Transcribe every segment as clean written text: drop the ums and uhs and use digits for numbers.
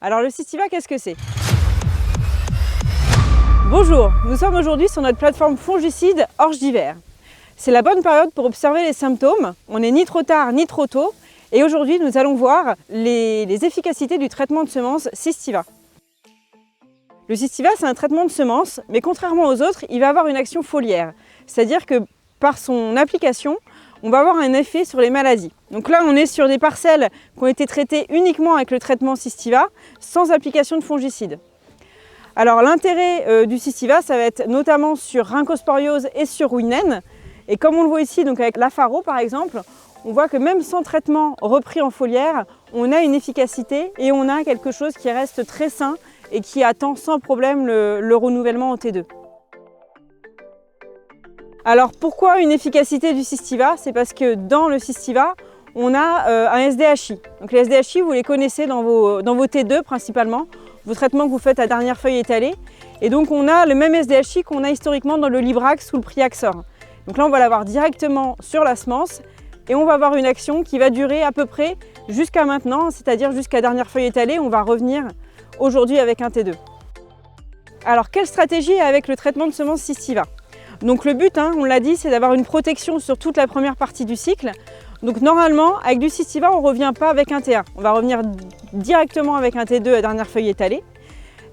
Alors le Systiva, qu'est-ce que c'est? Bonjour, nous sommes aujourd'hui sur notre plateforme fongicide orge d'hiver. C'est la bonne période pour observer les symptômes, on n'est ni trop tard ni trop tôt, et aujourd'hui nous allons voir les efficacités du traitement de semences Systiva. Le Systiva, c'est un traitement de semences, mais contrairement aux autres, il va avoir une action foliaire, c'est-à-dire que par son application, on va avoir un effet sur les maladies. Donc là, on est sur des parcelles qui ont été traitées uniquement avec le traitement Systiva, sans application de fongicide. Alors l'intérêt du Systiva, ça va être notamment sur rhinchosporiose et sur rouille-naine. Et comme on le voit ici, donc avec la faro par exemple, on voit que même sans traitement repris en foliaire, on a une efficacité et on a quelque chose qui reste très sain et qui attend sans problème le renouvellement en T2. Alors pourquoi une efficacité du Systiva? C'est parce que dans le Systiva, on a un SDHI. Donc les SDHI, vous les connaissez dans vos T2 principalement, vos traitements que vous faites à dernière feuille étalée. Et donc on a le même SDHI qu'on a historiquement dans le Librax ou le Priaxor. Donc là on va l'avoir directement sur la semence et on va avoir une action qui va durer à peu près jusqu'à maintenant, c'est-à-dire jusqu'à dernière feuille étalée. On va revenir aujourd'hui avec un T2. Alors quelle stratégie avec le traitement de semences Systiva? Donc le but, on l'a dit, c'est d'avoir une protection sur toute la première partie du cycle. Donc normalement, avec du Systiva, on ne revient pas avec un T1. On va revenir directement avec un T2 à dernière feuille étalée.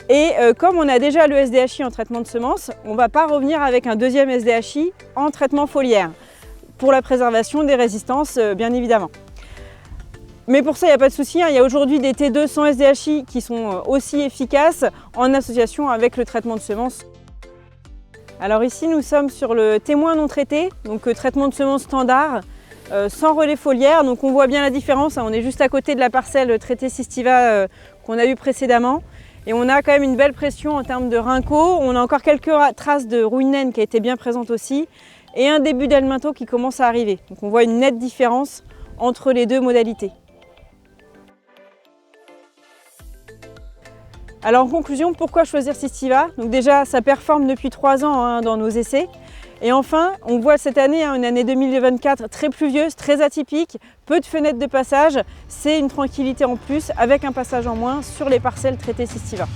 Et comme on a déjà le SDHI en traitement de semences, on ne va pas revenir avec un deuxième SDHI en traitement foliaire, pour la préservation des résistances, bien évidemment. Mais pour ça, il n'y a pas de souci, il y a aujourd'hui des T2 sans SDHI qui sont aussi efficaces en association avec le traitement de semences. Alors ici, nous sommes sur le témoin non traité, donc traitement de semences standard, sans relais foliaire. Donc on voit bien la différence, on est juste à côté de la parcelle traitée Systiva qu'on a eu précédemment. Et on a quand même une belle pression en termes de rinco. On a encore quelques traces de rouille-naine qui a été bien présente aussi. Et un début d'helmintho qui commence à arriver. Donc on voit une nette différence entre les deux modalités. Alors en conclusion, pourquoi choisir Systiva? Donc déjà, ça performe depuis 3 ans dans nos essais. Et enfin, on voit cette année, une année 2024 très pluvieuse, très atypique, peu de fenêtres de passage. C'est une tranquillité en plus avec un passage en moins sur les parcelles traitées Systiva.